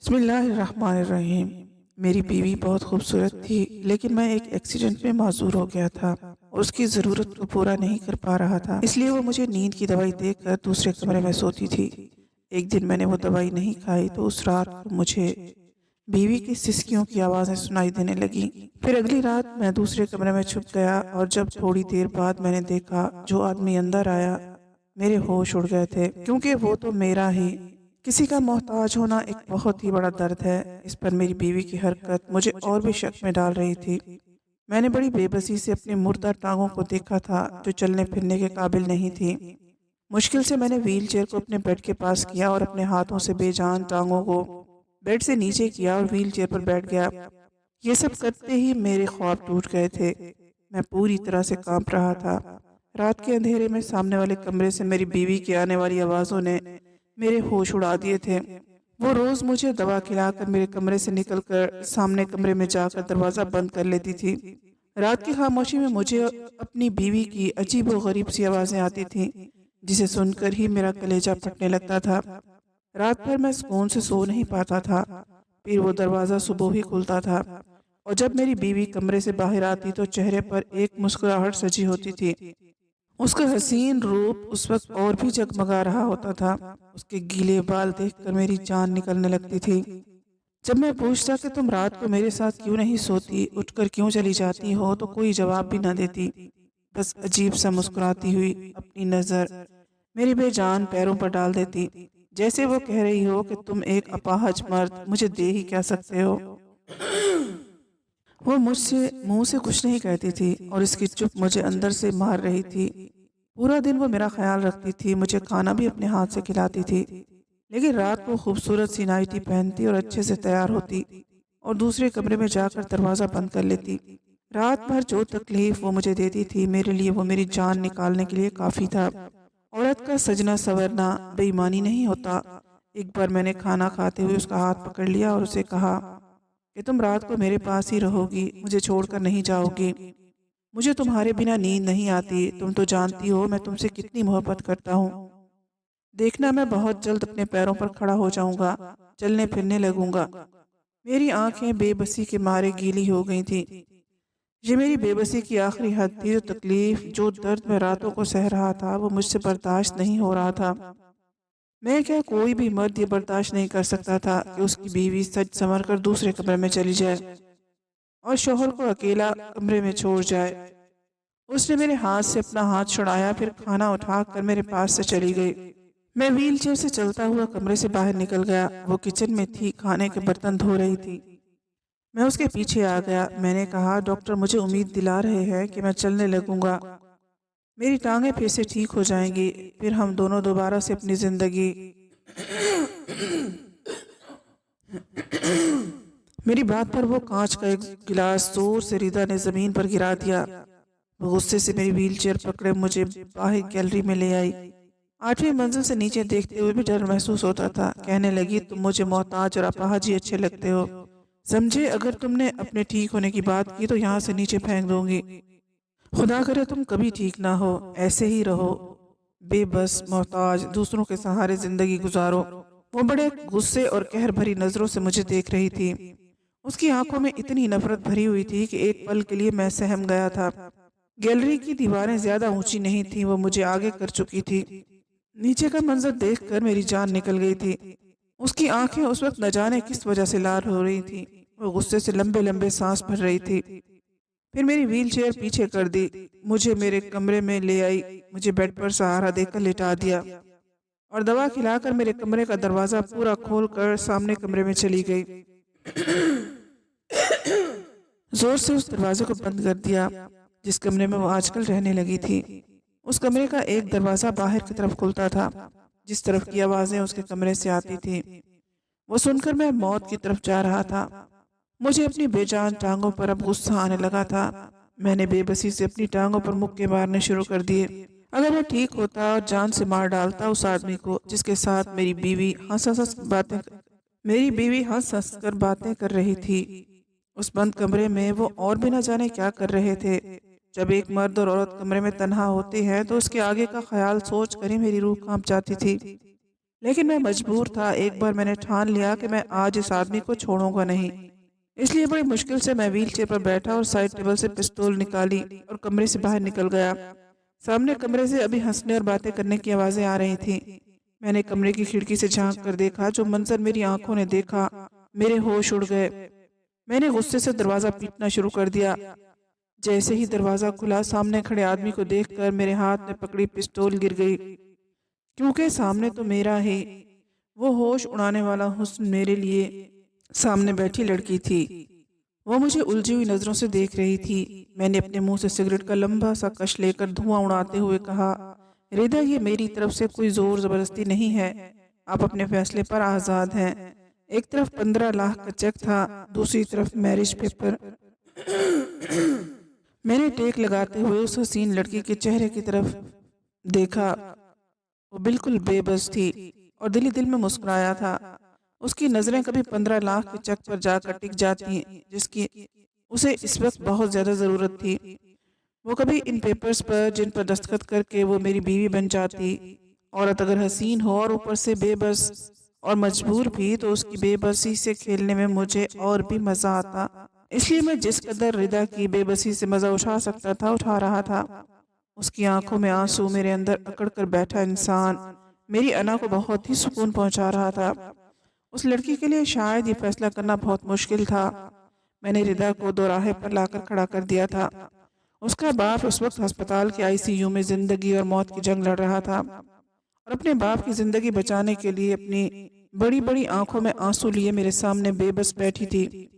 بسم اللہ الرحمن الرحیم۔ میری بیوی بہت خوبصورت تھی، لیکن میں ایک ایکسیڈنٹ میں معذور ہو گیا تھا اور اس کی ضرورت کو پورا نہیں کر پا رہا تھا، اس لیے وہ مجھے نیند کی دوائی دے کر دوسرے کمرے میں سوتی تھی۔ ایک دن میں نے وہ دوائی نہیں کھائی تو اس رات کو مجھے بیوی کی سسکیوں کی آوازیں سنائی دینے لگیں۔ پھر اگلی رات میں دوسرے کمرے میں چھپ گیا اور جب تھوڑی دیر بعد میں نے دیکھا جو آدمی اندر آیا، میرے ہوش اڑ گئے تھے، کیونکہ وہ تو میرا ہی کسی کا محتاج ہونا ایک بہت ہی بڑا درد ہے۔ اس پر میری بیوی کی حرکت مجھے اور بھی شک میں ڈال رہی تھی۔ میں نے بڑی بے بسی سے اپنی مردہ ٹانگوں کو دیکھا تھا جو چلنے پھرنے کے قابل نہیں تھی۔ مشکل سے میں نے ویل چیئر کو اپنے بیڈ کے پاس کیا اور اپنے ہاتھوں سے بے جان ٹانگوں کو بیڈ سے نیچے کیا اور ویل چیئر پر بیٹھ گیا۔ یہ سب کرتے ہی میرے خواب ٹوٹ گئے تھے۔ میں پوری طرح سے کانپ رہا تھا۔ رات کے اندھیرے میں سامنے والے کمرے سے میری بیوی کی آنے والی آوازوں نے میرے ہوش اڑا دیے تھے۔ وہ روز مجھے دوا کھلا کر میرے کمرے سے نکل کر سامنے کمرے میں جا کر دروازہ بند کر لیتی تھی۔ رات کی خاموشی میں مجھے اپنی بیوی کی عجیب و غریب سی آوازیں آتی تھیں، جسے سن کر ہی میرا کلیجہ پھٹنے لگتا تھا۔ رات بھر میں سکون سے سو نہیں پاتا تھا۔ پھر وہ دروازہ صبح ہی کھلتا تھا اور جب میری بیوی کمرے سے باہر آتی تو چہرے پر ایک مسکراہٹ سجی ہوتی تھی۔ اس کا حسین روپ اس وقت اور بھی جگمگا رہا ہوتا تھا۔ اس کے گیلے بال دیکھ کر میری جان نکلنے لگتی تھی۔ جب میں پوچھتا کہ تم رات کو میرے ساتھ کیوں نہیں سوتی، اٹھ کر کیوں چلی جاتی ہو، تو کوئی جواب بھی نہ دیتی، بس عجیب سا مسکراتی ہوئی اپنی نظر میری بے جان پیروں پر ڈال دیتی، جیسے وہ کہہ رہی ہو کہ تم ایک اپاہج مرد مجھے دے ہی کیا سکتے ہو۔ وہ مجھ سے منہ سے کچھ نہیں کہتی تھی اور اس کی چپ مجھے اندر سے مار رہی تھی۔ پورا دن وہ میرا خیال رکھتی تھی، مجھے کھانا بھی اپنے ہاتھ سے کھلاتی تھی، لیکن رات کو خوبصورت سی نائٹی پہنتی اور اچھے سے تیار ہوتی اور دوسرے کمرے میں جا کر دروازہ بند کر لیتی۔ رات بھر جو تکلیف وہ مجھے دیتی تھی، میرے لیے وہ میری جان نکالنے کے لیے کافی تھا۔ عورت کا سجنا سورنا بے ایمانی نہیں ہوتا۔ ایک بار میں نے کھانا کھاتے ہوئے اس کا ہاتھ پکڑ لیا اور اسے کہا کہ تم رات کو میرے پاس ہی رہو گی، مجھے چھوڑ کر نہیں جاؤ گی۔ مجھے تمہارے بنا نیند نہیں آتی، تم تو جانتی ہو میں تم سے کتنی محبت کرتا ہوں۔ دیکھنا میں بہت جلد اپنے پیروں پر کھڑا ہو جاؤں گا، چلنے پھرنے لگوں گا۔ میری آنکھیں بے بسی کے مارے گیلی ہو گئی تھی۔ یہ میری بے بسی کی آخری حد تھی۔ جو تکلیف، جو درد میں راتوں کو سہ رہا تھا، وہ مجھ سے برداشت نہیں ہو رہا تھا۔ میں کیا کوئی بھی مرد یہ برداشت نہیں کر سکتا تھا کہ اس کی بیوی سج سنور کر دوسرے کمرے میں چلی جائے اور شوہر کو اکیلا کمرے میں چھوڑ جائے۔ اس نے میرے ہاتھ سے اپنا ہاتھ چھڑایا، پھر کھانا اٹھا کر میرے پاس سے چلی گئی۔ میں ویل چیئر سے چلتا ہوا کمرے سے باہر نکل گیا۔ وہ کچن میں تھی، کھانے کے برتن دھو رہی تھی۔ میں اس کے پیچھے آ گیا۔ میں نے کہا، ڈاکٹر مجھے امید دلا رہے ہیں کہ میں چلنے لگوں گا، میری ٹانگیں پھر سے ٹھیک ہو جائیں گی، پھر ہم دونوں دوبارہ سے اپنی زندگی۔ میری بات پر وہ کانچ کا ایک گلاس زور سے ریدا نے زمین پر گرا دیا۔ وہ غصے سے میری ویل چیئر پکڑے مجھے باہر گیلری میں لے آئی۔ 8ویں منزل سے نیچے دیکھتے ہوئے بھی ڈر محسوس ہوتا تھا۔ کہنے لگی، تم مجھے محتاج اور اپاہج ہی اچھے لگتے ہو، سمجھے؟ اگر تم نے اپنے ٹھیک ہونے کی بات کی تو یہاں سے نیچے پھینک دوں گی۔ خدا کرے تم کبھی ٹھیک نہ ہو، ایسے ہی رہو، بے بس، محتاج، دوسروں کے سہارے زندگی گزارو۔ وہ بڑے غصے اور قہر بھری نظروں سے مجھے دیکھ رہی تھی۔ اس کی آنکھوں میں اتنی نفرت بھری ہوئی تھی کہ ایک پل کے لیے میں سہم گیا تھا۔ گیلری کی دیواریں زیادہ اونچی نہیں تھیں، وہ مجھے آگے کر چکی تھی۔ نیچے کا منظر دیکھ کر میری جان نکل گئی تھی۔ اس کی آنکھیں اس وقت نہ جانے کس وجہ سے لال ہو رہی تھیں۔ وہ غصے سے لمبے لمبے سانس بھر رہی تھی۔ پھر میری ویل چیئر پیچھے کر دی، مجھے میرے کمرے میں لے آئی، مجھے بیڈ پر سہارا دے کر لٹا دیا اور دوا کھلا کر میرے کمرے کا دروازہ پورا کھول کر سامنے کمرے میں چلی گئی۔ زور سے اس دروازے کو بند کر دیا جس کمرے میں وہ آج کل رہنے لگی تھی۔ اس کمرے کا ایک دروازہ باہر کی طرف کھلتا تھا، جس طرف کی آوازیں اس کے کمرے سے آتی تھی وہ سن کر میں موت کی طرف جا رہا تھا۔ مجھے اپنی بے جان ٹانگوں پر اب غصہ آنے لگا تھا۔ میں نے بے بسی سے اپنی ٹانگوں پر مکے مارنے شروع کر دیے۔ اگر وہ ٹھیک ہوتا اور جان سے مار ڈالتا اس آدمی کو جس کے ساتھ میری بیوی ہنس ہنس کر باتیں کر رہی تھی۔ اس بند کمرے میں وہ اور بھی نہ جانے کیا کر رہے تھے۔ جب ایک مرد اور عورت کمرے میں تنہا ہوتے ہیں تو اس کے آگے کا خیال سوچ کر ہی میری روح کانپ جاتی تھی۔ लेकिन मैं मजबूर था। एक बार मैंने ठान लिया कि मैं आज इस आदमी को छोड़ूंगा नहीं। इसलिए बड़ी मुश्किल से मैं व्हील चेयर पर बैठा और साइड टेबल से पिस्तौल निकाली और कमरे से बाहर निकल गया। सामने कमरे से अभी हंसने और बातें करने की आवाजें आ रही थी। मैंने कमरे की खिड़की से झांक कर देखा। जो मंजर मेरी आंखों ने देखा, मेरे होश उड़ गए। मैंने गुस्से से दरवाजा पीटना शुरू कर दिया। जैसे ही दरवाजा खुला, सामने खड़े आदमी को देखकर मेरे हाथ में पकड़ी पिस्तौल गिर गई, क्योंकि सामने तो मेरा ही वो होश उड़ाने वाला हुस्न मेरे लिए सामने बैठी लड़की थी। वो मुझे उलझी हुई नजरों से देख रही थी। मैंने अपने मुंह से सिगरेट का लंबा सा कश लेकर धुआं उड़ाते हुए कहा, रिदा, ये मेरी तरफ से कोई जोर जबरदस्ती नहीं है। आप अपने फैसले पर आज़ाद हैं। एक तरफ 15 लाख का चेक था, दूसरी तरफ मैरिज पेपर। मैंने टेक लगाते हुए उस हसीन लड़की के चेहरे की तरफ देखा। वो बिल्कुल बेबस थी और दिल ही दिल में मुस्कुराया था। उसकी नजरें कभी 15 लाख के चेक पर जाकर टिक जाती, जिसकी उसे इस वक्त बहुत ज्यादा जरूरत थी। वो कभी इन पेपर्स पर जिन पर दस्तखत करके वो मेरी बीवी बन जाती। औरत अगर हसीन हो और ऊपर से बेबस और मजबूर भी, तो उसकी बेबसी से खेलने में मुझे और भी मजा आता। इसलिए मैं जिस कदर रिदा की बेबसी से मजा उठा सकता था उठा रहा था। उसकी आंखों में आंसू मेरे अंदर अकड़ कर बैठा इंसान मेरी अना को बहुत ही सुकून पहुंचा रहा था। उस लड़की के लिए शायद ये फैसला करना बहुत मुश्किल था। मैंने रिदा को दोराहे पर लाकर खड़ा कर दिया था। उसका बाप उस वक्त अस्पताल के आईसीयू में जिंदगी और मौत की जंग लड़ रहा था और अपने बाप की जिंदगी बचाने के लिए अपनी बड़ी बड़ी आंखों में आंसू लिए मेरे सामने बेबस बैठी थी।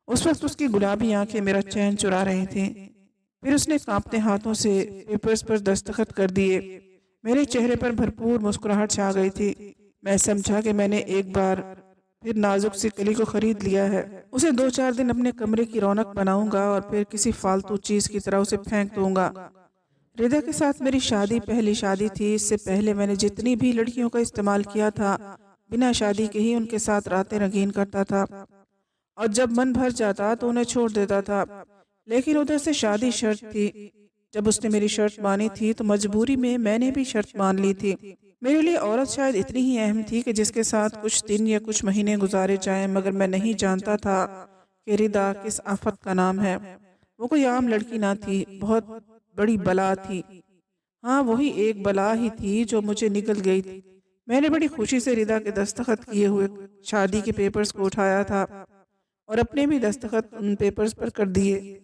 उस वक्त उसकी गुलाबी आंखें मेरा चैन चुरा रही थी। फिर उसने कांपते हाथों से पेपर्स पर दस्तखत कर दिए। मेरे चेहरे पर भरपूर मुस्कुराहट छा गई थी। मैं समझा कि मैंने एक बार फिर नाजुक सी कली को खरीद लिया है। उसे 2-4 दिन अपने कमरे की रौनक बनाऊंगा और फिर किसी फालतू चीज की तरह उसे फेंक दूंगा। रिदा के साथ मेरी शादी पहली शादी थी। इससे पहले मैंने जितनी भी लड़कियों का इस्तेमाल किया था, बिना शादी के ही उनके साथ रातें रंगीन करता था और जब मन भर जाता तो उन्हें छोड़ देता था। लेकिन उधर से शादी शर्त थी। जब उसने मेरी शर्त मानी थी तो मजबूरी में मैंने भी शर्त मान ली थी। मेरे लिए औरत शायद इतनी ही अहम थी कि जिसके साथ कुछ दिन या कुछ महीने गुजारे जाएं, मगर मैं नहीं जानता था कि रिदा किस आफत का नाम है। वो कोई आम लड़की ना थी, बहुत बड़ी बला थी। हाँ, वही एक बला ही थी जो मुझे निकल गई थी। मैंने बड़ी खुशी से रिदा के दस्तखत किए हुए शादी के पेपर्स को उठाया था और अपने भी दस्तखत उन पेपर्स पर कर दिए।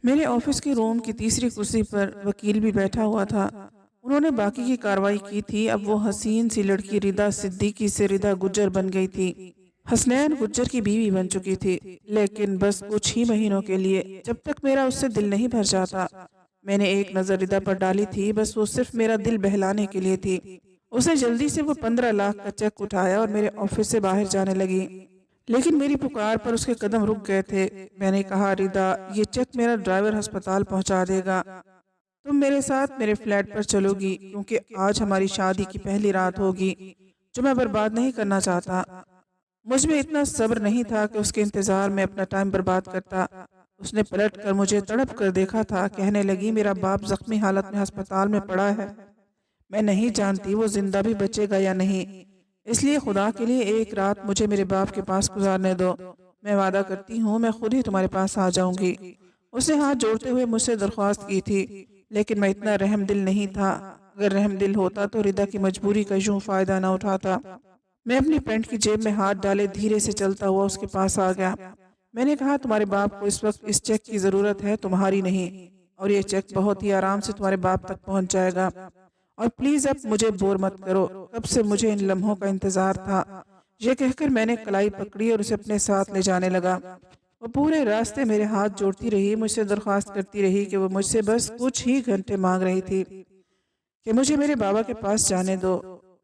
मेरे ऑफिस के रूम की तीसरी कुर्सी पर वकील भी बैठा हुआ था। उन्होंने बाकी की कार्रवाई की थी। अब वो हसीन सी लड़की रिदा सिद्दीकी से रिदा गुज्जर बन गई थी। हसनैन गुज्जर की बीवी बन चुकी थी, लेकिन बस कुछ ही महीनों के लिए, जब तक मेरा उससे दिल नहीं भर जाता। मैंने एक नजर रिदा पर डाली थी, बस वो सिर्फ मेरा दिल बहलाने के लिए थी। उसने जल्दी से वो 15 लाख का चेक उठाया और मेरे ऑफिस से बाहर जाने लगी। लेकिन मेरी पुकार पर उसके कदम रुक गए थे। मैंने कहा, रिदा, ये चेक मेरा ड्राइवर अस्पताल पहुंचा देगा। तुम मेरे साथ मेरे फ्लैट पर चलोगी, क्योंकि आज हमारी शादी की पहली रात होगी जो मैं बर्बाद नहीं करना चाहता। मुझ में इतना सब्र नहीं था कि उसके इंतजार में अपना टाइम बर्बाद करता। उसने पलट कर मुझे तड़प कर देखा था। कहने लगी, मेरा बाप जख्मी हालत में अस्पताल में पड़ा है। मैं नहीं जानती वो जिंदा भी बचेगा या नहीं। इसलिए खुदा के लिए एक रात मुझे मेरे बाप के पास गुजारने दो। मैं वादा करती हूँ मैं खुद ही तुम्हारे पास आ जाऊंगी। उसने हाथ जोड़ते हुए मुझसे दरख्वास्त की थी, लेकिन मैं इतना रहम दिल नहीं था। अगर रहम दिल होता तो रिदा की मजबूरी का यूं फायदा न उठाता। मैं अपनी पैंट की जेब में हाथ डाले धीरे से चलता हुआ उसके पास आ गया। मैंने कहा, तुम्हारे बाप को इस वक्त इस चेक की जरूरत है, तुम्हारी नहीं। और ये चेक बहुत ही आराम से तुम्हारे बाप तक पहुंच जाएगा। और प्लीज अब मुझे बोर मत करो, कब से मुझे इन लम्हों का इंतजार था। ये कहकर मैंने कलाई पकड़ी और उसे अपने साथ ले जाने लगा। वो पूरे रास्ते मेरे हाथ जोड़ती रही, मुझसे दरख्वास्त करती रही कि वो मुझसे बस कुछ ही घंटे मांग रही थी कि मुझे मेरे बाबा के पास जाने दो।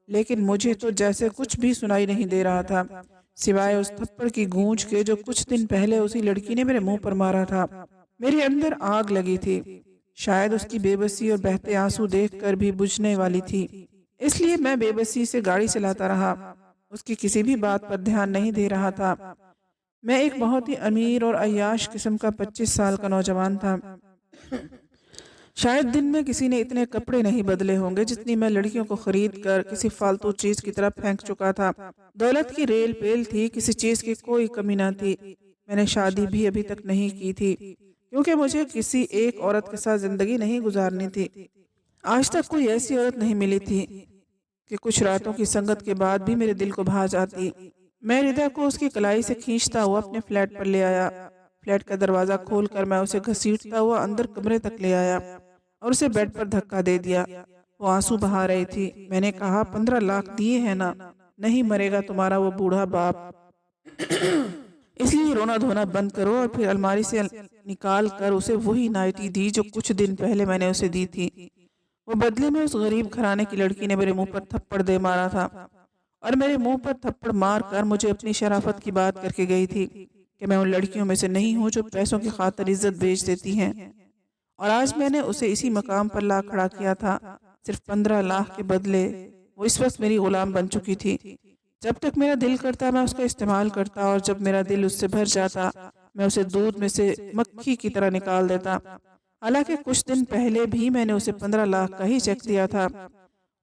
लेकिन मुझे तो जैसे कुछ भी सुनाई नहीं दे रहा था, सिवाय उस थप्पड़ की गूंज के जो कुछ दिन पहले उसी लड़की ने मेरे मुंह पर मारा था। मेरे अंदर आग लगी थी। शायद उसकी बेबसी और बहते आंसू देखकर भी बुझने वाली थी। इसलिए मैं बेबसी से गाड़ी चलाता रहा, उसकी किसी भी बात पर ध्यान नहीं दे रहा था। मैं एक बहुत ही अमीर और अय्याश किस्म का 25 साल का नौजवान था। शायद दिन में किसी ने इतने कपड़े नहीं बदले होंगे जितनी मैं लड़कियों को खरीद कर किसी फालतू चीज की तरह फेंक चुका था। दौलत की रेल पेल थी, किसी चीज की कोई कमी ना थी। मैंने शादी भी अभी तक नहीं की थी क्योंकि मुझे किसी एक औरत के साथ जिंदगी नहीं गुजारनी थी। आज तक कोई ऐसी औरत नहीं मिली थी कि कुछ रातों की संगत के बाद भी मेरे दिल को भा जाती। मैं रिदा को उसकी कलाई से खींचता हुआ अपने फ्लैट पर ले आया। फ्लैट का दरवाजा खोलकर मैं उसे घसीटता हुआ अंदर कमरे तक ले आया और उसे बेड पर धक्का दे दिया। वो आंसू बहा रही थी। मैंने कहा, 15 लाख दिए हैं ना, नहीं मरेगा तुम्हारा वो बूढ़ा बाप। इसलिए रोना धोना बंद करो। और फिर अलमारी से निकाल कर उसे वही नाइटी दी जो कुछ दिन पहले मैंने उसे दी थी। वो बदले में उस गरीब घराने की लड़की ने मेरे मुंह पर थप्पड़ दे मारा था और मेरे मुंह पर थप्पड़ मार कर मुझे अपनी शराफत की बात करके गई थी कि मैं उन लड़कियों में से नहीं हूं जो पैसों की खातिर इज्जत बेच देती हैं। और आज मैंने उसे इसी मकाम पर ला खड़ा किया था, सिर्फ 15 लाख के बदले। वो इस वक्त मेरी गुलाम बन चुकी थी। जब तक मेरा दिल करता मैं उसका इस्तेमाल करता और जब मेरा दिल उससे भर जाता मैं उसे दूध में से मक्खी की तरह निकाल देता। हालांकि कुछ दिन पहले भी मैंने उसे 15 लाख का ही चेक दिया था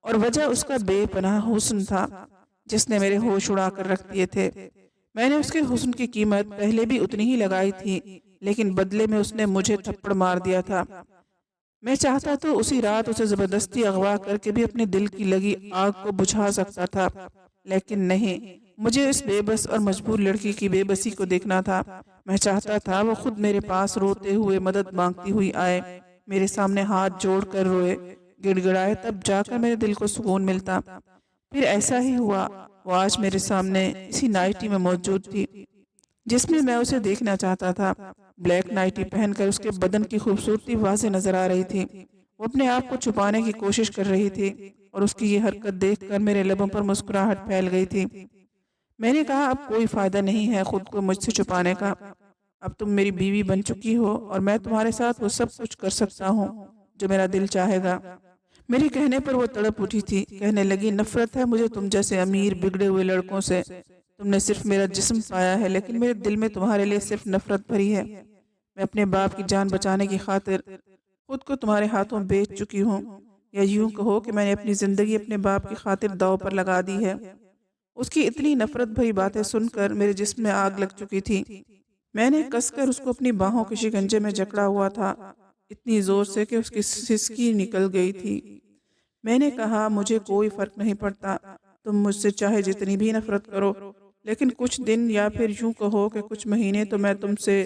और वजह उसका बेपनाह हुस्न था जिसने मेरे होश उड़ा कर रख दिए थे। मैंने उसके हुस्न की कीमत पहले भी उतनी ही लगाई थी, लेकिन बदले में उसने मुझे थप्पड़ मार दिया था। मैं चाहता तो उसी रात उसे जबरदस्ती अगवा करके भी अपने दिल की लगी आग को बुझा सकता था, लेकिन नहीं। मुझे इस बेबस और मजबूर लड़की की बेबसी को देखना था। मैं चाहता था वो खुद मेरे पास रोते हुए मदद मांगती हुई आए, मेरे सामने हाथ जोड़ कर रोए, गिड़गिड़ाए, तब जाकर मेरे दिल को सुकून मिलता। फिर ऐसा ही हुआ। वो आज मेरे सामने इसी नाइटी में मौजूद थी जिसमें मैं उसे देखना चाहता था। ब्लैक नाइटी पहनकर उसके बदन की खूबसूरती वाज़ेह नजर आ रही थी। वो अपने आप को छुपाने की कोशिश कर रही थी और उसकी ये हरकत देखकर मेरे लबों पर मुस्कुराहट फैल गई थी। मैंने कहा, अब कोई फायदा नहीं है खुद को मुझसे छुपाने का। अब तुम मेरी बीवी बन चुकी हो और मैं तुम्हारे साथ वो सब कुछ कर सकता हूँ जो मेरा दिल चाहेगा। मेरे कहने पर वो तड़प उठी थी। कहने लगी, नफरत है मुझे तुम जैसे अमीर बिगड़े हुए लड़कों से। तुमने सिर्फ मेरा जिस्म पाया है, लेकिन मेरे दिल में तुम्हारे लिए सिर्फ नफरत भरी है। मैं अपने बाप की जान बचाने की खातिर खुद को तुम्हारे हाथों बेच चुकी हूँ, या यूं कहो कि मैंने अपनी जिंदगी अपने बाप की खातिर दांव पर लगा दी है। उसकी इतनी नफरत भरी बातें सुनकर मेरे जिस्म में आग लग चुकी थी। मैंने कसकर उसको अपनी बाहों के शिकंजे में जकड़ा हुआ था, इतनी जोर से कि उसकी सिसकी निकल गई थी। मैंने कहा, मुझे कोई फर्क नहीं पड़ता, तुम मुझसे चाहे जितनी भी नफरत करो, लेकिन कुछ दिन या फिर यूं कहो कि कुछ महीने तो मैं तुमसे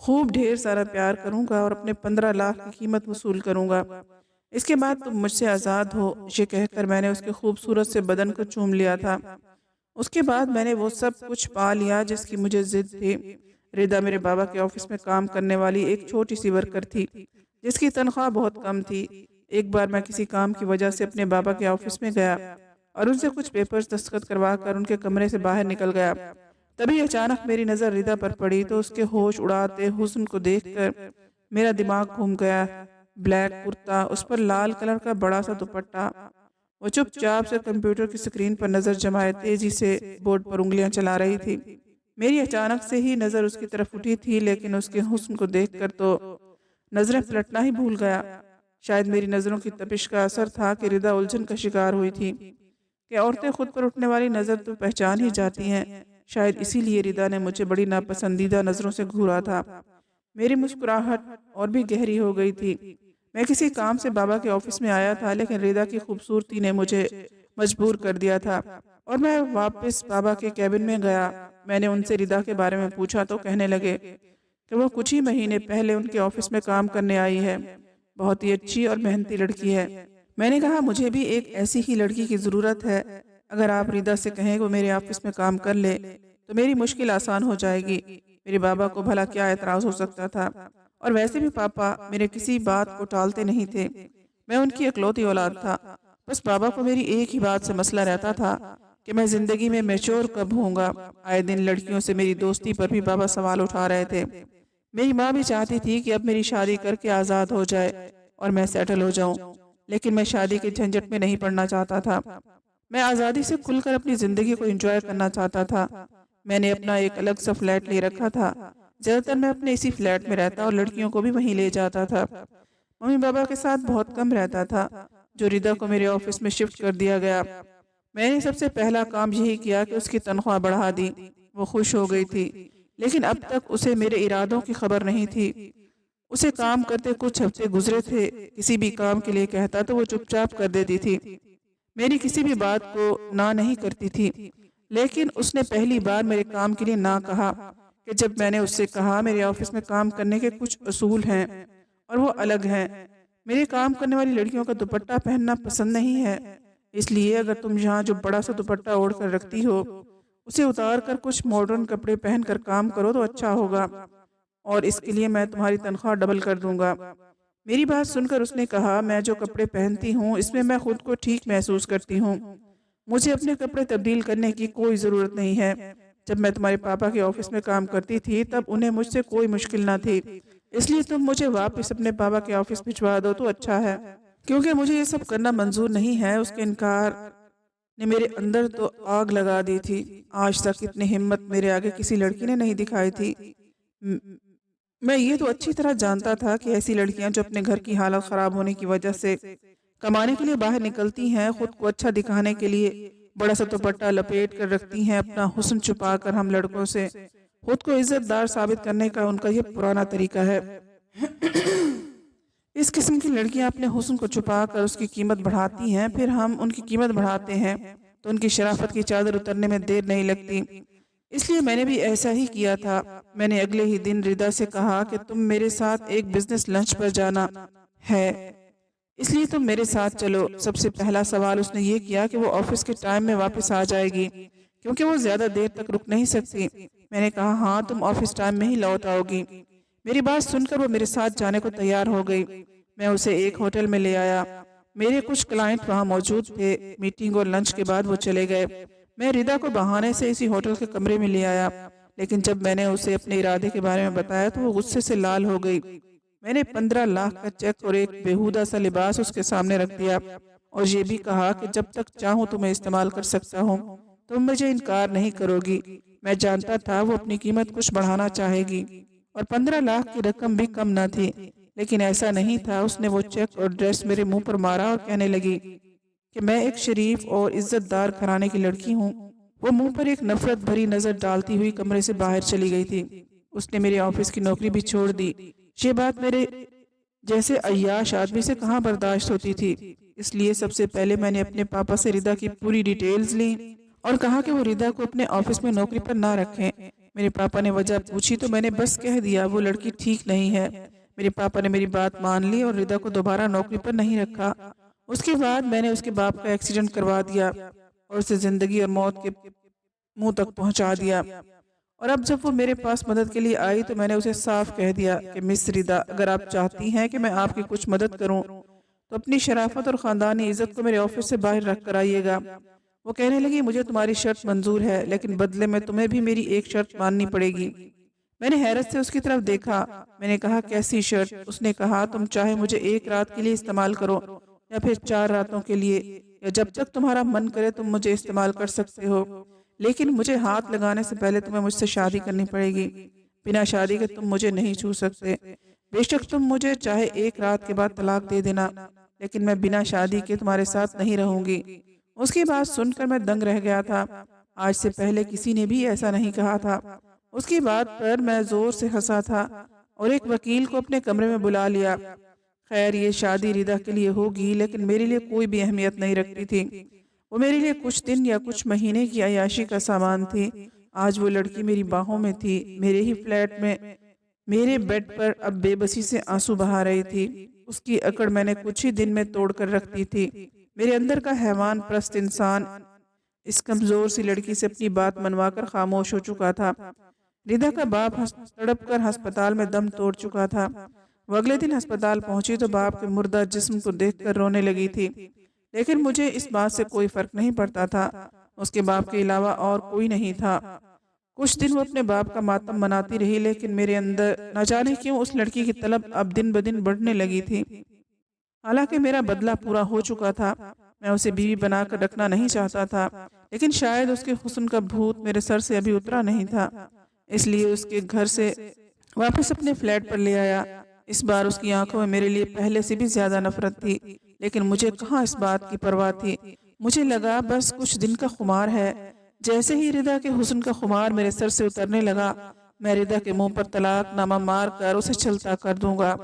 खूब ढेर सारा प्यार करूंगा और अपने 15 लाख की कीमत वसूल करूंगा। इसके बाद तुम मुझसे आज़ाद हो। ये कहकर मैंने उसके खूबसूरत से बदन को चूम लिया था। उसके बाद मैंने वो सब कुछ पा लिया जिसकी मुझे जिद थी। रिदा मेरे बाबा के ऑफिस में काम करने वाली एक छोटी सी वर्कर थी जिसकी तनख्वाह बहुत कम थी। एक बार मैं किसी काम की वजह से अपने बाबा के ऑफिस में गया और उनसे कुछ पेपर्स दस्तखत करवा कर उनके कमरे से बाहर निकल गया। तभी अचानक मेरी नज़र रिदा पर पड़ी तो उसके होश उड़ाते हुस्न को देखकर मेरा दिमाग घूम गया। ब्लैक कुर्ता, उस पर लाल कलर का बड़ा सा दुपट्टा। वो चुपचाप से कंप्यूटर की स्क्रीन पर नज़र जमाए तेजी से बोर्ड पर उंगलियां चला रही थी। मेरी अचानक से ही नज़र उसकी तरफ उठी थी, लेकिन उसके हुस्न को देखकर तो नजरें पलटना ही भूल गया। शायद मेरी नज़रों की तपिश का असर था कि रिदा उलझन का शिकार हुई थी कि औरतें खुद पर उठने वाली नज़र तो पहचान ही जाती हैं। शायद इसीलिए रिदा ने मुझे बड़ी नापसंदीदा नज़रों से घूरा था। मेरी मुस्कुराहट और भी गहरी हो गई थी। मैं किसी काम से बाबा के ऑफिस में आया था, लेकिन रिदा की खूबसूरती ने मुझे मजबूर कर दिया था और मैं वापस बाबा के कैबिन में गया। मैंने उनसे रिदा के बारे में पूछा तो कहने लगे कि वो कुछ ही महीने पहले उनके ऑफिस में काम करने आई है। बहुत ही अच्छी और मेहनती लड़की है। मैंने कहा, मुझे भी एक ऐसी ही लड़की की ज़रूरत है। अगर आप रिदा से कहें वो मेरे ऑफिस में काम कर ले तो मेरी मुश्किल आसान हो जाएगी। मेरे बाबा को भला क्या एतराज़ हो सकता था, और वैसे भी पापा मेरे किसी बात को टालते नहीं थे। मैं उनकी इकलौती औलाद था। बस बाबा को मेरी एक ही बात से मसला रहता था कि मैं ज़िंदगी में मैच्योर कब होऊंगा। आए दिन लड़कियों से मेरी दोस्ती पर भी बाबा सवाल उठा रहे थे। मेरी माँ भी चाहती थी कि अब मेरी शादी करके आज़ाद हो जाए और मैं सेटल हो जाऊं, लेकिन मैं शादी के झंझट में नहीं पड़ना चाहता था। मैं आज़ादी से खुलकर अपनी ज़िंदगी को एंजॉय करना चाहता था। मैंने अपना एक अलग सा फ्लैट ले रखा था। ज़्यादातर मैं अपने इसी फ्लैट में रहता और लड़कियों को भी वहीं ले जाता था। मम्मी पापा के साथ बहुत कम रहता था। जो रिदा को मेरे ऑफिस में शिफ्ट कर दिया गया, मैंने सबसे पहला काम यही किया कि उसकी तनख्वाह बढ़ा दी। वो खुश हो गई थी, लेकिन अब तक उसे मेरे इरादों की खबर नहीं थी। उसे काम करते कुछ हफ्ते गुजरे थे। किसी भी काम के लिए कहता तो वो चुपचाप कर देती थी, मेरी किसी भी बात को ना नहीं करती थी। लेकिन उसने पहली बार मेरे काम के लिए ना कहा कि जब मैंने उससे कहा मेरे ऑफिस में काम करने के कुछ असूल हैं और वो अलग हैं। मेरे काम करने वाली लड़कियों का दुपट्टा पहनना पसंद नहीं है, इसलिए अगर तुम यहाँ जो बड़ा सा दुपट्टा ओढ़ कर रखती हो उसे उतार कर कुछ मॉडर्न कपड़े पहन कर काम करो तो अच्छा होगा, और इसके लिए मैं तुम्हारी तनख्वाह डबल कर दूंगा। मेरी बात सुनकर उसने कहा, मैं जो कपड़े पहनती हूँ इसमें मैं खुद को ठीक महसूस करती हूँ, मुझे अपने कपड़े तब्दील करने की कोई ज़रूरत नहीं है। जब मैं तुम्हारे पापा के ऑफिस में काम करती थी तब उन्हें मुझसे कोई मुश्किल ना थी, इसलिए तुम मुझे वापस अपने पापा के ऑफिस भिजवा दो तो अच्छा है, क्योंकि मुझे ये सब करना मंजूर नहीं है। उसके इनकार ने मेरे अंदर तो आग लगा दी थी। आज तक इतनी हिम्मत मेरे आगे किसी लड़की ने नहीं दिखाई थी। म- मैं ये तो अच्छी तरह जानता था कि ऐसी लड़कियां जो अपने घर की हालत खराब होने की वजह से कमाने के लिए बाहर निकलती हैं, खुद को अच्छा दिखाने के लिए बड़ा सा दुपट्टा लपेट कर रखती हैं, अपना हुस्न छुपा कर हम लड़कों से खुद को इज्जतदार साबित करने का उनका ये पुराना तरीका है। इस किस्म की लड़कियां अपने हुस्न को छुपा कर उसकी कीमत बढ़ाती हैं, फिर हम उनकी कीमत बढ़ाते हैं तो उनकी शराफत की चादर उतरने में देर नहीं लगती। इसलिए मैंने भी ऐसा ही किया था। मैंने अगले ही दिन रिदा से कहा कि तुम मेरे साथ एक बिजनेस लंच पर जाना है, इसलिए तुम मेरे साथ चलो। सबसे पहला सवाल उसने ये किया कि वो ऑफिस के टाइम में वापस आ जाएगी, क्योंकि वो ज्यादा देर तक रुक नहीं सकती। मैंने कहा, हाँ, तुम ऑफिस टाइम में ही लौट आओगी। मेरी बात सुनकर वो मेरे साथ जाने को तैयार हो गई। मैं उसे एक होटल में ले आया। मेरे कुछ क्लाइंट वहाँ मौजूद थे। मीटिंग और लंच के बाद वो चले गए। मैं रिदा को बहाने से इसी होटल के कमरे में ले आया, लेकिन जब मैंने उसे अपने इरादे के बारे में बताया तो वो गुस्से से लाल हो गई। मैंने 15 लाख का चेक और एक बेहुदा सा लिबास उसके सामने रख दिया और ये भी कहा कि जब तक चाहूँ तुम्हें इस्तेमाल कर सकता हूँ, तुम मुझे इनकार नहीं करोगी। मैं जानता था वो अपनी कीमत कुछ बढ़ाना चाहेगी और 15 लाख की रकम भी कम न थी, लेकिन ऐसा नहीं था। उसने वो चेक और ड्रेस मेरे मुंह पर मारा और कहने लगी कि मैं एक शरीफ और इज्जतदार घराने की लड़की हूँ। वो मुंह पर एक नफरत भरी नजर डालती हुई कमरे से बाहर चली गई थी। उसने मेरे ऑफिस की नौकरी भी छोड़ दी। ये बात मेरे जैसे अय्याश आदमी से कहाँ बर्दाश्त होती थी। इसलिए सबसे पहले मैंने अपने पापा से रिदा की पूरी डिटेल्स ली और कहा कि वो रिदा को अपने ऑफिस में नौकरी पर ना रखें। मेरे पापा ने वजह पूछी तो मैंने बस कह दिया वो लड़की ठीक नहीं है। मेरे पापा ने मेरी बात मान ली और रिदा को दोबारा नौकरी पर नहीं रखा। उसके बाद मैंने उसके बाप का एक्सीडेंट करवा दिया और उसे जिंदगी और मौत के मुंह तक पहुंचा दिया। और अब जब वो मेरे पास मदद के लिए आई तो मैंने उसे साफ कह दिया कि मिस रिदा, अगर आप चाहती हैं कि मैं आपकी कुछ मदद करूं तो अपनी शराफत और ख़ानदानी इज्जत को मेरे ऑफिस से बाहर रख कर आइएगा। वो कहने लगी, मुझे तुम्हारी शर्त मंजूर है, लेकिन बदले में तुम्हें भी मेरी एक शर्त माननी पड़ेगी। मैंने हैरत से उसकी तरफ देखा। मैंने कहा, कैसी शर्त? उसने कहा, तुम चाहे मुझे एक रात के लिए इस्तेमाल करो या फिर 4 रातों के लिए, या जब तक तुम्हारा मन करे तुम मुझे इस्तेमाल कर सकते हो, लेकिन मुझे हाथ लगाने से पहले तुम्हें मुझसे शादी करनी पड़ेगी। बिना शादी के तुम मुझे नहीं छू सकते। बेशक तुम मुझे चाहे एक रात के बाद तलाक दे देना, लेकिन मैं बिना शादी के तुम्हारे साथ नहीं रहूंगी। उसकी बात सुनकर मैं दंग रह गया था। आज से पहले किसी ने भी ऐसा नहीं कहा था। उसकी बात पर मैं जोर से हंसा था और एक वकील को अपने कमरे में बुला लिया। खैर, ये शादी रिदा के लिए होगी, लेकिन मेरे लिए कोई भी अहमियत नहीं रखती थी। वो मेरे लिए कुछ दिन या कुछ महीने की अयाशी का सामान थी। आज वो लड़की मेरी बाहों में थी, मेरे ही फ्लैट में मेरे बेड पर अब बेबसी से आंसू बहा रही थी। उसकी अकड़ मैंने कुछ ही दिन में तोड़ कर रख दी थी। मेरे अंदर का हैवान प्रस्त इंसान इस कमजोर सी लड़की से अपनी बात मनवाकर खामोश हो चुका था। रिदा का बाप तड़प कर अस्पताल में दम तोड़ चुका था। वो अगले दिन अस्पताल पहुंची तो बाप के मुर्दा जिस्म को देखकर रोने लगी थी, लेकिन मुझे इस बात से कोई फर्क नहीं पड़ता था। उसके बाप के अलावा और कोई नहीं था। कुछ दिन वो अपने बाप का मातम मनाती रही, लेकिन मेरे अंदर न जाने क्यों उस लड़की की तलब अब दिन ब दिन बढ़ने लगी थी। हालांकि मेरा बदला पूरा हो चुका था। मैं उसे बीवी बनाकर रखना नहीं चाहता था, लेकिन शायद उसके हुस्न का भूत मेरे सर से अभी उतरा नहीं था, इसलिए उसके घर से वापस अपने फ्लैट पर ले आया। اس بار اس کی آنکھوں میں میرے لیے پہلے سے بھی زیادہ نفرت تھی، لیکن مجھے کہاں اس بات کی پرواہ تھی۔ مجھے لگا بس کچھ دن کا خمار ہے۔ جیسے ہی ردا کے حسن کا خمار میرے سر سے اترنے لگا، میں ردا کے منہ پر طلاق نامہ مار کر اسے چھلتا کر دوں گا،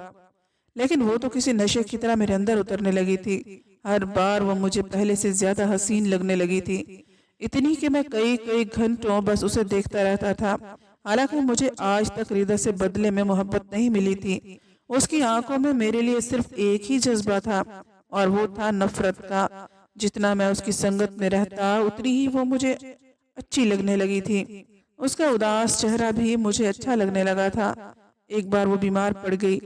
لیکن وہ تو کسی نشے کی طرح میرے اندر اترنے لگی تھی۔ ہر بار وہ مجھے پہلے سے زیادہ حسین لگنے لگی تھی، اتنی کہ میں کئی کئی گھنٹوں بس اسے دیکھتا رہتا تھا۔ حالانکہ مجھے آج تک ردا سے بدلے میں محبت نہیں ملی تھی۔ اس کی آنکھوں میں میرے لیے صرف ایک ہی جذبہ تھا، اور وہ تھا نفرت کا۔ جتنا میں اس کی سنگت میں رہتا اتنی ہی وہ مجھے اچھی لگنے لگی تھی۔ اس کا اداس چہرہ بھی مجھے اچھا لگنے لگا تھا۔ ایک بار وہ بیمار پڑ گئی،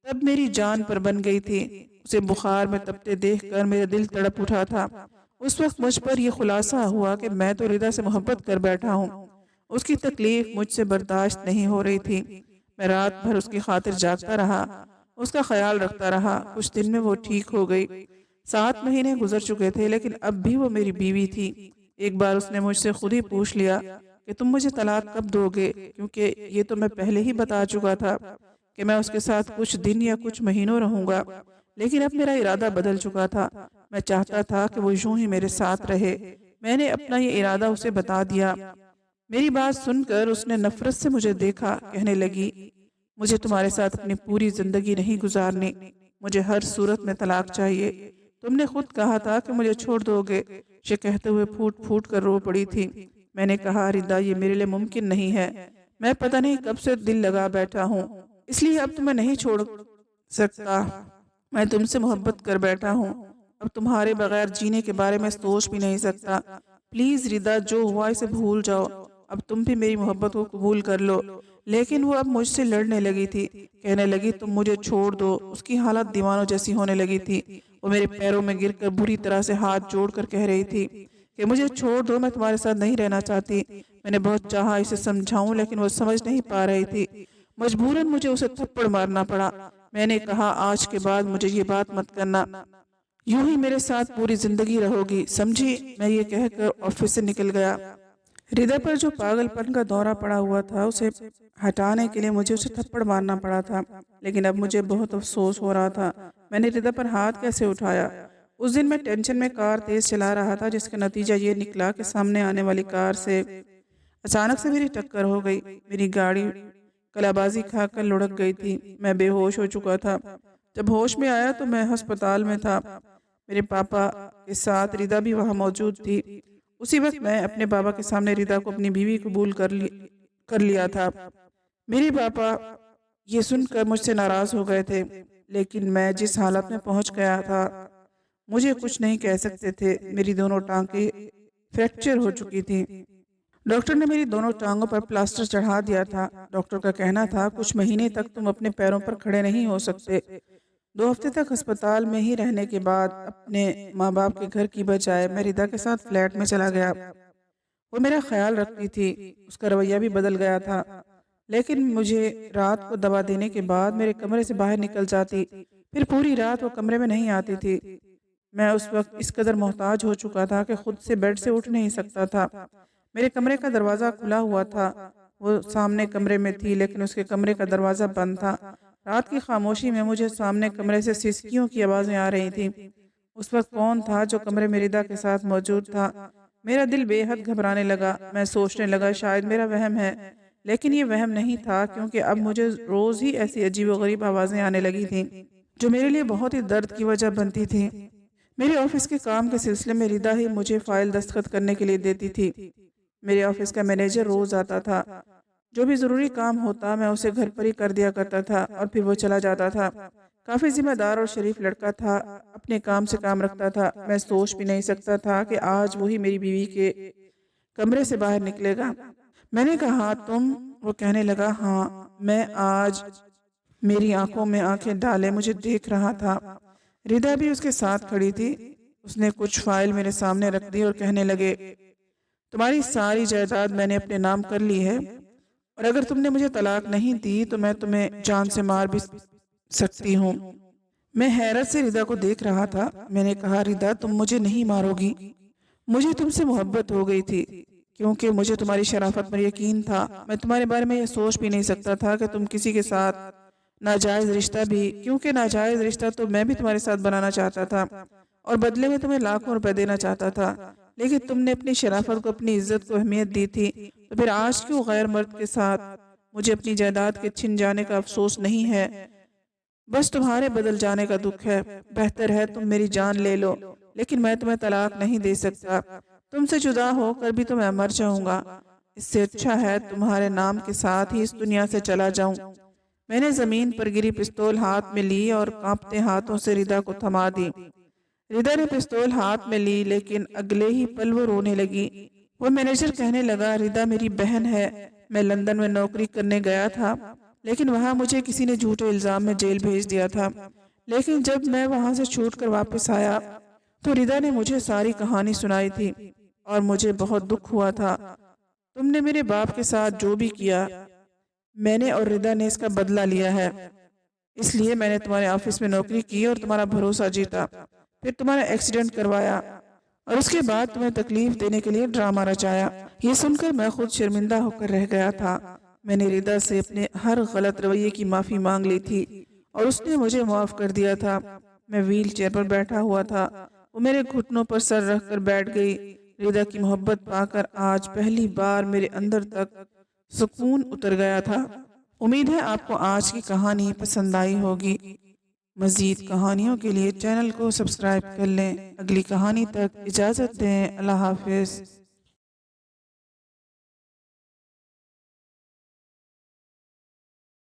تب میری جان پر بن گئی تھی۔ اسے بخار میں تپتے دیکھ کر میرا دل تڑپ اٹھا تھا۔ اس وقت مجھ پر یہ خلاصہ ہوا کہ میں تو ردا سے محبت کر بیٹھا ہوں۔ اس کی تکلیف مجھ سے برداشت نہیں ہو رہی تھی۔ میں رات بھر اس کی خاطر جاگتا رہا، اس کا خیال رکھتا رہا۔ کچھ دن میں وہ ٹھیک ہو گئی۔ 7 مہینے گزر چکے تھے، لیکن اب بھی وہ میری بیوی تھی۔ ایک بار اس نے مجھ سے خود ہی پوچھ لیا کہ تم مجھے طلاق کب دو گے، کیونکہ یہ تو میں پہلے ہی بتا چکا تھا کہ میں اس کے ساتھ کچھ دن یا کچھ مہینوں رہوں گا، لیکن اب میرا ارادہ بدل چکا تھا۔ میں چاہتا تھا کہ وہ یوں ہی میرے ساتھ رہے۔ میں نے اپنا یہ ارادہ اسے بتا دیا۔ میری بات سن کر اس نے نفرت سے مجھے دیکھا، کہنے لگی مجھے تمہارے ساتھ اپنی پوری زندگی نہیں گزارنی، مجھے ہر صورت میں طلاق چاہیے۔ تم نے خود کہا تھا کہ مجھے چھوڑ دو گے۔ یہ کہتے ہوئے پھوٹ پھوٹ کر رو پڑی تھی۔ میں نے کہا ردا یہ میرے لیے ممکن نہیں ہے، میں پتہ نہیں کب سے دل لگا بیٹھا ہوں، اس لیے اب تمہیں نہیں چھوڑ سکتا۔ میں تم سے محبت کر بیٹھا ہوں، اب تمہارے بغیر جینے کے بارے میں سوچ بھی نہیں سکتا۔ پلیز ردا جو ہوا اسے بھول جاؤ، اب تم بھی میری محبت کو قبول کر لو۔ لیکن وہ اب مجھ سے لڑنے لگی تھی، کہنے لگی تم مجھے چھوڑ دو۔ اس کی حالت دیوانوں جیسی ہونے لگی تھی۔ وہ میرے پیروں میں گر کر بری طرح سے ہاتھ جوڑ کر کہہ رہی تھی کہ مجھے چھوڑ دو، میں تمہارے ساتھ نہیں رہنا چاہتی۔ میں نے بہت چاہا اسے سمجھاؤں، لیکن وہ سمجھ نہیں پا رہی تھی۔ مجبوراً مجھے اسے تھپڑ مارنا پڑا۔ میں نے کہا آج کے بعد مجھے یہ بات مت کرنا، یوں ہی میرے ساتھ پوری زندگی رہو گی، سمجھی؟ میں یہ کہہ کر آفس سے نکل گیا۔ ردا پر جو پاگل پن کا دورہ پڑا ہوا تھا اسے ہٹانے کے لیے مجھے اسے تھپڑ مارنا پڑا تھا، لیکن اب مجھے بہت افسوس ہو رہا تھا میں نے ردا پر ہاتھ کیسے اٹھایا۔ اس دن میں ٹینشن میں کار تیز چلا رہا تھا، جس کا نتیجہ یہ نکلا کہ سامنے آنے والی کار سے اچانک سے میری ٹکر ہو گئی۔ میری گاڑی کلابازی کھا کر لڑک گئی تھی۔ میں بے ہوش ہو چکا تھا۔ جب ہوش میں آیا تو میں ہسپتال میں تھا۔ میرے پاپا کے ساتھ ردا بھی وہاں موجود تھی۔ اسی وقت میں اپنے پاپا کے سامنے ردا کو اپنی بیوی قبول کر لیا تھا۔ میرے پاپا یہ سن کر مجھ سے ناراض ہو گئے تھے، لیکن میں جس حالت میں پہنچ گیا تھا مجھے کچھ نہیں کہہ سکتے تھے۔ میری دونوں ٹانگیں فریکچر ہو چکی تھیں۔ ڈاکٹر نے میری دونوں ٹانگوں پر پلاسٹر چڑھا دیا تھا۔ ڈاکٹر کا کہنا تھا کچھ مہینے تک تم اپنے پیروں پر کھڑے نہیں ہو سکتے۔ 2 ہفتے تک ہسپتال میں ہی رہنے کے بعد اپنے ماں باپ کے گھر کی بجائے میں ردا کے ساتھ فلیٹ میں چلا گیا۔ وہ میرا خیال رکھتی تھی، اس کا رویہ بھی بدل گیا تھا، لیکن مجھے رات کو دوا دینے کے بعد میرے کمرے سے باہر نکل جاتی، پھر پوری رات وہ کمرے میں نہیں آتی تھی۔ میں اس وقت اس قدر محتاج ہو چکا تھا کہ خود سے بیڈ سے اٹھ نہیں سکتا تھا۔ میرے کمرے کا دروازہ کھلا ہوا تھا، وہ سامنے کمرے میں تھی، لیکن اس کے کمرے کا دروازہ بند تھا۔ رات کی خاموشی میں مجھے سامنے کمرے سے سسکیوں کی آوازیں آ رہی تھیں۔ اس وقت کون تھا جو کمرے میں ردا کے ساتھ موجود تھا؟ میرا دل بے حد گھبرانے لگا۔ میں سوچنے لگا شاید میرا وہم ہے، لیکن یہ وہم نہیں تھا، کیونکہ اب مجھے روز ہی ایسی عجیب و غریب آوازیں آنے لگی تھیں جو میرے لیے بہت ہی درد کی وجہ بنتی تھیں۔ میرے آفس کے کام کے سلسلے میں ردا ہی مجھے فائل دستخط کرنے کے لیے دیتی تھی۔ میرے آفس کا مینیجر روز آتا تھا، جو بھی ضروری کام ہوتا میں اسے گھر پر ہی کر دیا کرتا تھا، اور پھر وہ چلا جاتا تھا۔ کافی ذمہ دار اور شریف لڑکا تھا، اپنے کام سے کام رکھتا تھا۔ میں سوچ بھی نہیں سکتا تھا کہ آج وہی میری بیوی کے کمرے سے باہر نکلے گا۔ میں نے کہا تم؟ وہ کہنے لگا ہاں۔ میں آج میری آنکھوں میں آنکھیں ڈالے مجھے دیکھ رہا تھا۔ ردا بھی اس کے ساتھ کھڑی تھی۔ اس نے کچھ فائل میرے سامنے رکھ دی اور کہنے لگے تمہاری ساری جائیداد میں نے اپنے نام کر لی ہے، اور اگر تم نے مجھے طلاق نہیں دی تو میں تمہیں جان سے مار بھی سکتی ہوں۔ میں حیرت سے ردا کو دیکھ رہا تھا۔ میں نے کہا ردا تم مجھے نہیں مارو گی؟ مجھے تم سے محبت ہو گئی تھی، کیونکہ مجھے تمہاری شرافت پر یقین تھا۔ میں تمہارے بارے میں یہ سوچ بھی نہیں سکتا تھا کہ تم کسی کے ساتھ नाजायज़ रिश्ता भी, क्योंकि नाजायज़ रिश्ता तो मैं भी तुम्हारे साथ बनाना चाहता था और बदले में तुम्हें लाखों रुपए देना चाहता था, लेकिन तुमने अपनी शराफत को, अपनी इज्जत को अहमियत दी थी। तो फिर आज क्यों गैर मर्द के साथ? मुझे अपनी जायदाद के छिन जाने का अफसोस नहीं है, बस तुम्हारे बदल जाने का दुख है। बेहतर है तुम मेरी जान ले लो, लेकिन मैं तुम्हें तलाक नहीं दे सकता। तुमसे जुदा होकर भी तो मैं मर जाऊंगा। इससे अच्छा है तुम्हारे नाम के साथ ही इस दुनिया से चला जाऊं। मैंने जमीन पर गिरी पिस्तौल हाथ में ली और कांपते हाथों से रिदा को थमा दी। रिदा ने पिस्तौल हाथ में ली, लेकिन अगले ही पल वो रोने लगी। वो मैनेजर कहने लगा, रिदा मेरी बहन है। मैं लंदन में नौकरी करने गया था, लेकिन वहाँ मुझे किसी ने झूठे इल्ज़ाम में जेल भेज दिया था। लेकिन जब मैं वहाँ से छूटकर वापस आया तो रिदा ने मुझे सारी कहानी सुनाई थी और मुझे बहुत दुख हुआ था। तुमने मेरे बाप के साथ जो भी किया, मैंने और रिदा ने इसका बदला लिया है। इसलिए मैंने तुम्हारे ऑफिस में नौकरी की और तुम्हारा भरोसा जीता, फिर तुम्हारा एक्सीडेंट करवाया और उसके बाद तुम्हें तकलीफ देने के लिए ड्रामा रचाया। ये सुनकर मैं खुद शर्मिंदा होकर रह गया था। मैंने रिदा से अपने हर गलत रवैये की माफ़ी मांग ली थी और उसने मुझे माफ़ कर दिया था। मैं व्हील चेयर पर बैठा हुआ था, वो मेरे घुटनों पर सर रख कर बैठ गई। रिदा की मोहब्बत पाकर आज पहली बार मेरे अंदर तक सुकून उतर गया था। उम्मीद है आपको आज की कहानी पसंद आई होगी। मज़ीद कहानियों के लिए चैनल को सब्सक्राइब कर लें। अगली कहानी तक इजाज़त दें। अल्लाह हाफ़िज़।